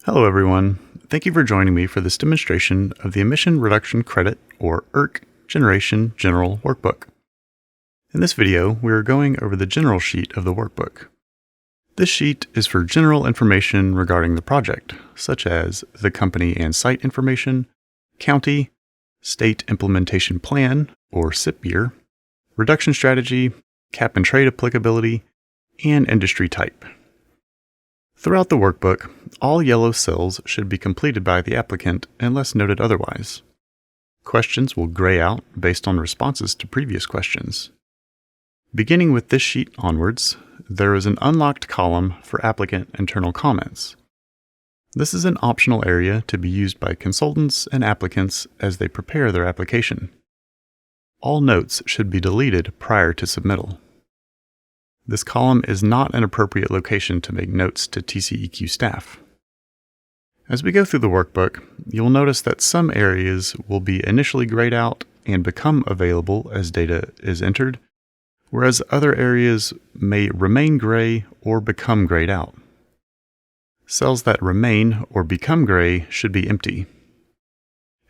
Hello everyone, thank you for joining me for this demonstration of the Emission Reduction Credit, or ERC Generation General Workbook. In this video, we are going over the general sheet of the workbook. This sheet is for general information regarding the project, such as the company and site information, county, state implementation plan, or SIP year, reduction strategy, cap and trade applicability, and industry type. Throughout the workbook, all yellow cells should be completed by the applicant unless noted otherwise. Questions will gray out based on responses to previous questions. Beginning with this sheet onwards, there is an unlocked column for applicant internal comments. This is an optional area to be used by consultants and applicants as they prepare their application. All notes should be deleted prior to submittal. This column is not an appropriate location to make notes to TCEQ staff. As we go through the workbook, you'll notice that some areas will be initially grayed out and become available as data is entered, whereas other areas may remain gray or become grayed out. Cells that remain or become gray should be empty.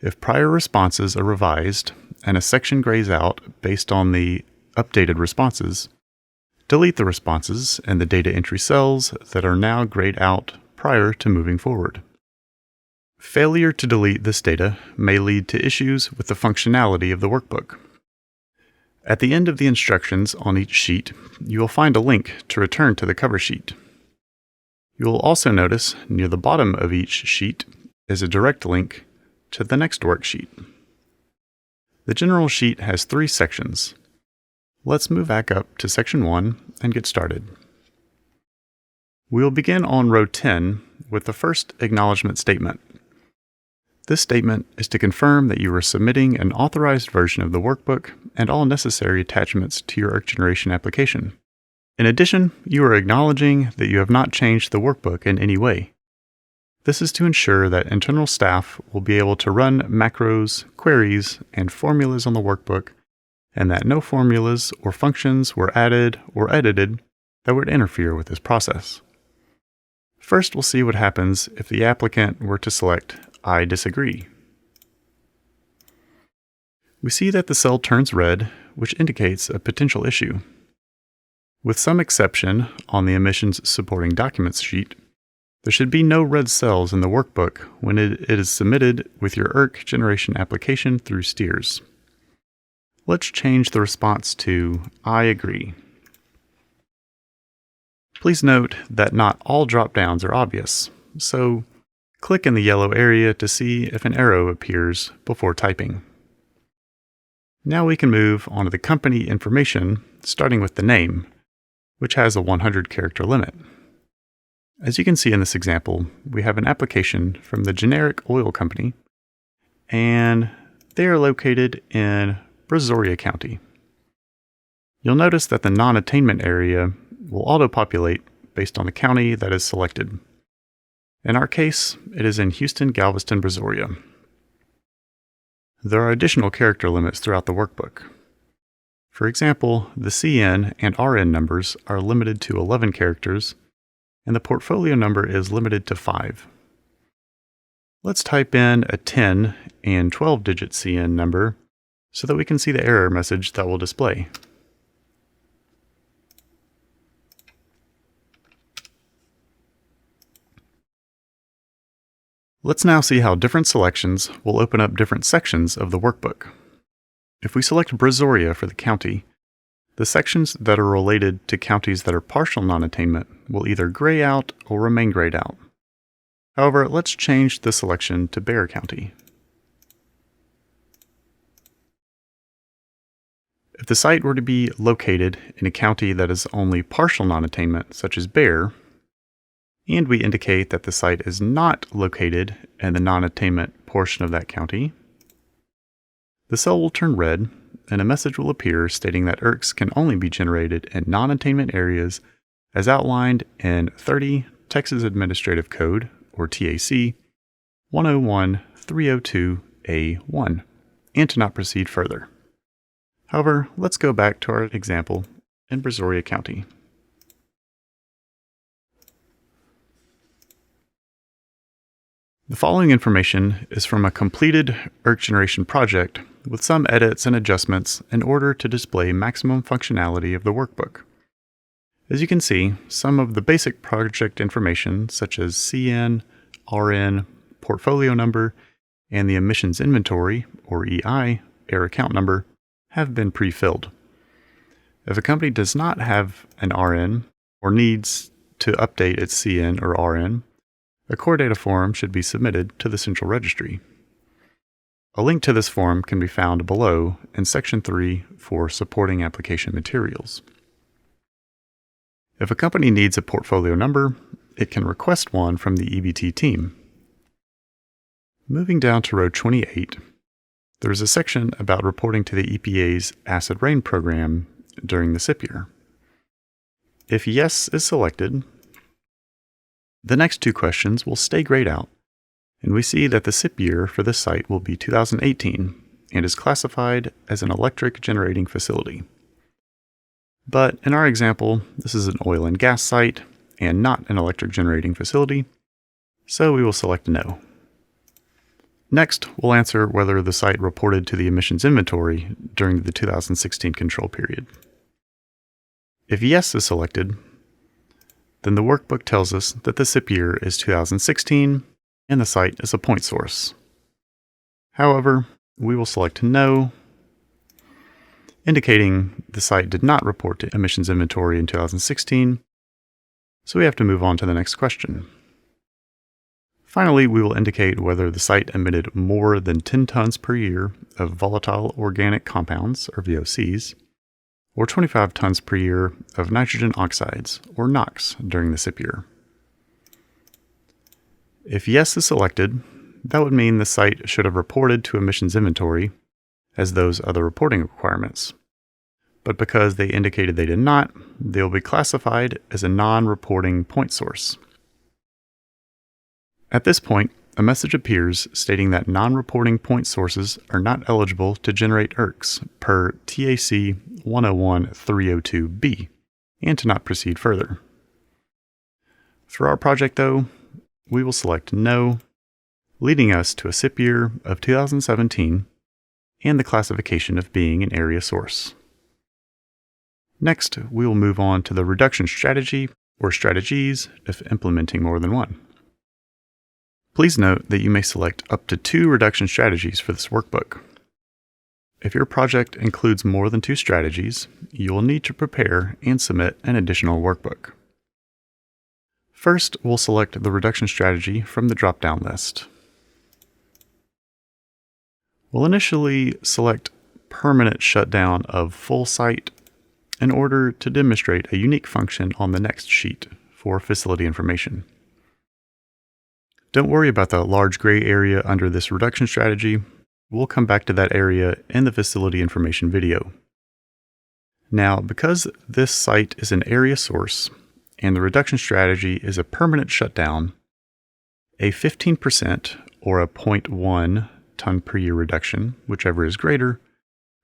If prior responses are revised and a section grays out based on the updated responses, delete the responses and the data entry cells that are now grayed out prior to moving forward. Failure to delete this data may lead to issues with the functionality of the workbook. At the end of the instructions on each sheet, you will find a link to return to the cover sheet. You will also notice near the bottom of each sheet is a direct link to the next worksheet. The general sheet has 3 sections. Let's move back up to section 1 and get started. We'll begin on row 10 with the first acknowledgment statement. This statement is to confirm that you are submitting an authorized version of the workbook and all necessary attachments to your ERC Generation application. In addition, you are acknowledging that you have not changed the workbook in any way. This is to ensure that internal staff will be able to run macros, queries, and formulas on the workbook, and that no formulas or functions were added or edited that would interfere with this process. First, we'll see what happens if the applicant were to select I disagree. We see that the cell turns red, which indicates a potential issue. With some exception on the emissions supporting documents sheet, there should be no red cells in the workbook when it is submitted with your ERC Generation application through STEERS. Let's change the response to I agree. Please note that not all drop-downs are obvious, so click in the yellow area to see if an arrow appears before typing. Now we can move on to the company information, starting with the name, which has a 100-character limit. As you can see in this example, we have an application from the generic oil company, and they are located in Brazoria County. You'll notice that the non-attainment area will auto-populate based on the county that is selected. In our case, it is in Houston, Galveston, Brazoria. There are additional character limits throughout the workbook. For example, the CN and RN numbers are limited to 11 characters, and the portfolio number is limited to 5. Let's type in a 10 and 12-digit CN number so that we can see the error message that will display. Let's now see how different selections will open up different sections of the workbook. If we select Brazoria for the county, the sections that are related to counties that are partial non-attainment will either gray out or remain grayed out. However, let's change the selection to Bexar County. If the site were to be located in a county that is only partial non-attainment, such as Bexar, and we indicate that the site is not located in the non-attainment portion of that county, the cell will turn red and a message will appear stating that ERCs can only be generated in non-attainment areas as outlined in 30 Texas Administrative Code, or TAC, 101-302A1, and to not proceed further. However, let's go back to our example in Brazoria County. The following information is from a completed ERC generation project with some edits and adjustments in order to display maximum functionality of the workbook. As you can see, some of the basic project information such as CN, RN, portfolio number, and the emissions inventory, or EI, error account number, have been pre-filled. If a company does not have an RN or needs to update its CN or RN, a core data form should be submitted to the central registry. A link to this form can be found below in Section 3 for supporting application materials. If a company needs a portfolio number, it can request one from the EBT team. Moving down to row 28, there is a section about reporting to the EPA's acid rain program during the SIP year. If yes is selected, the next two questions will stay grayed out, and we see that the SIP year for this site will be 2018 and is classified as an electric generating facility. But in our example, this is an oil and gas site and not an electric generating facility, so we will select no. Next, we'll answer whether the site reported to the emissions inventory during the 2016 control period. If yes is selected, then the workbook tells us that the SIP year is 2016 and the site is a point source. However, we will select no, indicating the site did not report to emissions inventory in 2016, so we have to move on to the next question. Finally, we will indicate whether the site emitted more than 10 tons per year of volatile organic compounds, or VOCs, or 25 tons per year of nitrogen oxides, or NOx, during the SIP year. If yes is selected, that would mean the site should have reported to emissions inventory as those other reporting requirements. But because they indicated they did not, they will be classified as a non-reporting point source. At this point, a message appears stating that non-reporting point sources are not eligible to generate ERCs per TAC 101-302B and to not proceed further. For our project though, we will select no, leading us to a SIP year of 2017 and the classification of being an area source. Next, we will move on to the reduction strategy or strategies if implementing more than one. Please note that you may select up to 2 reduction strategies for this workbook. If your project includes more than 2 strategies, you will need to prepare and submit an additional workbook. First, we'll select the reduction strategy from the drop-down list. We'll initially select permanent shutdown of full site in order to demonstrate a unique function on the next sheet for facility information. Don't worry about the large gray area under this reduction strategy. We'll come back to that area in the facility information video. Now, because this site is an area source and the reduction strategy is a permanent shutdown, a 15% or a 0.1 ton per year reduction, whichever is greater,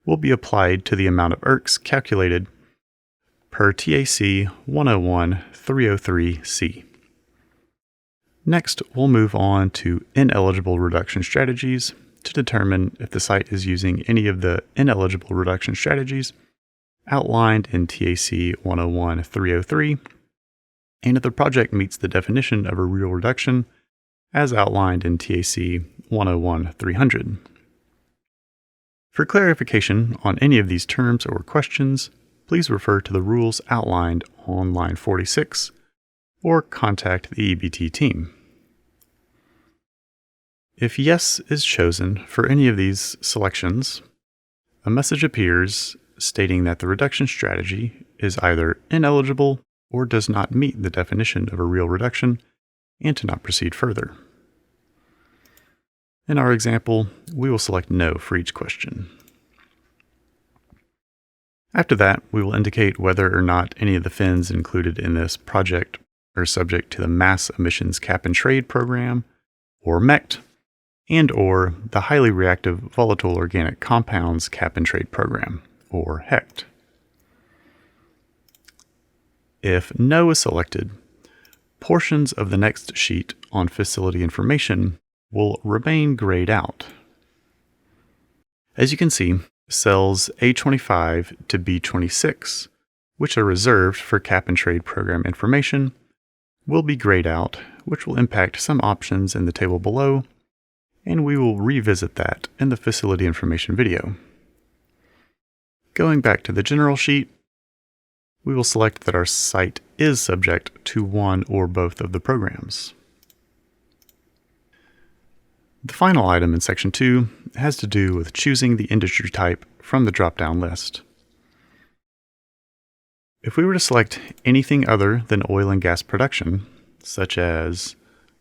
will be applied to the amount of ERCs calculated per TAC 101-303C. Next, we'll move on to ineligible reduction strategies to determine if the site is using any of the ineligible reduction strategies outlined in TAC 101-303, and if the project meets the definition of a real reduction as outlined in TAC 101-300. For clarification on any of these terms or questions, please refer to the rules outlined on line 46 or contact the EBT team. If yes is chosen for any of these selections, a message appears stating that the reduction strategy is either ineligible or does not meet the definition of a real reduction and to not proceed further. In our example, we will select no for each question. After that, we will indicate whether or not any of the fins included in this project are subject to the Mass Emissions Cap and Trade Program, or MECT, and or the Highly Reactive Volatile Organic Compounds Cap and Trade Program, or HECT. If no is selected, portions of the next sheet on facility information will remain grayed out. As you can see, cells A25 to B26, which are reserved for cap and trade program information, will be grayed out, which will impact some options in the table below, and we will revisit that in the facility information video. Going back to the general sheet, we will select that our site is subject to one or both of the programs. The final item in Section 2 has to do with choosing the industry type from the drop-down list. If we were to select anything other than oil and gas production, such as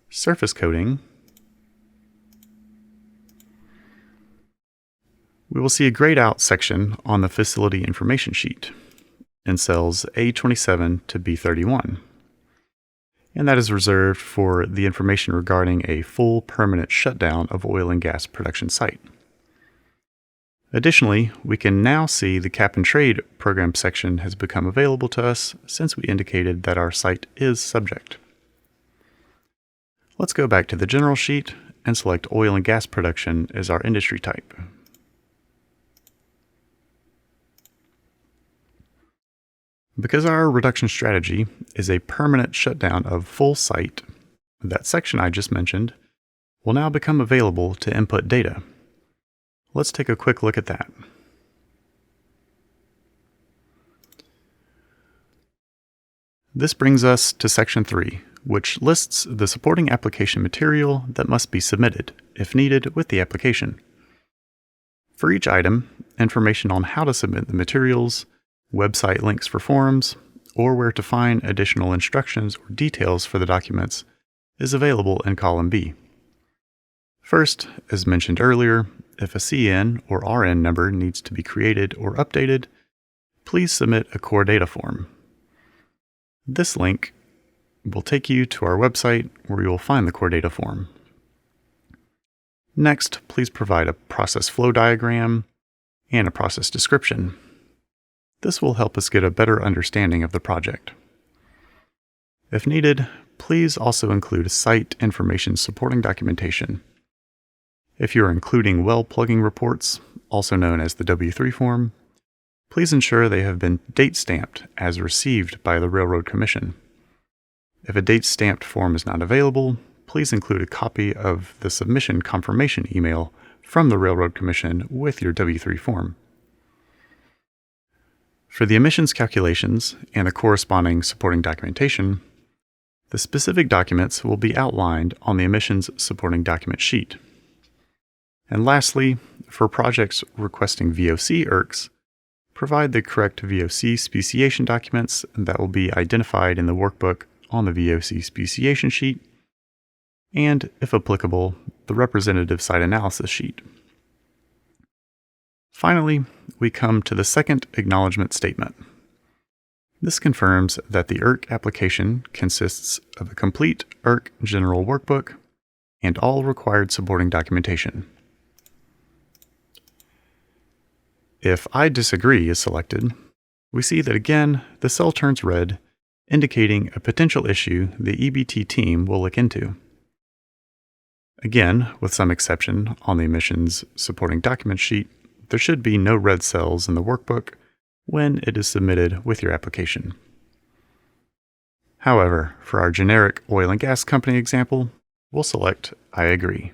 surface coating, we will see a grayed out section on the facility information sheet in cells A27 to B31. And that is reserved for the information regarding a full permanent shutdown of oil and gas production site. Additionally, we can now see the cap and trade program section has become available to us since we indicated that our site is subject. Let's go back to the general sheet and select oil and gas production as our industry type. Because our reduction strategy is a permanent shutdown of full site, that section I just mentioned will now become available to input data. Let's take a quick look at that. This brings us to Section 3, which lists the supporting application material that must be submitted, if needed, with the application. For each item, information on how to submit the materials, website links for forms, or where to find additional instructions or details for the documents is available in column B. First, as mentioned earlier, if a CN or RN number needs to be created or updated, please submit a core data form. This link will take you to our website where you will find the core data form. Next, please provide a process flow diagram and a process description. This will help us get a better understanding of the project. If needed, please also include site information supporting documentation. If you are including well plugging reports, also known as the W3 form, please ensure they have been date stamped as received by the Railroad Commission. If a date stamped form is not available, please include a copy of the submission confirmation email from the Railroad Commission with your W3 form. For the emissions calculations and the corresponding supporting documentation, the specific documents will be outlined on the emissions supporting document sheet. And lastly, for projects requesting VOC ERCs, provide the correct VOC speciation documents that will be identified in the workbook on the VOC speciation sheet, and, if applicable, the representative site analysis sheet. Finally, we come to the second acknowledgment statement. This confirms that the ERC application consists of a complete ERC General Workbook and all required supporting documentation. If I disagree is selected, we see that again the cell turns red, indicating a potential issue the EBT team will look into. Again, with some exception on the emissions supporting document sheet, there should be no red cells in the workbook when it is submitted with your application. However, for our generic oil and gas company example, we'll select I agree.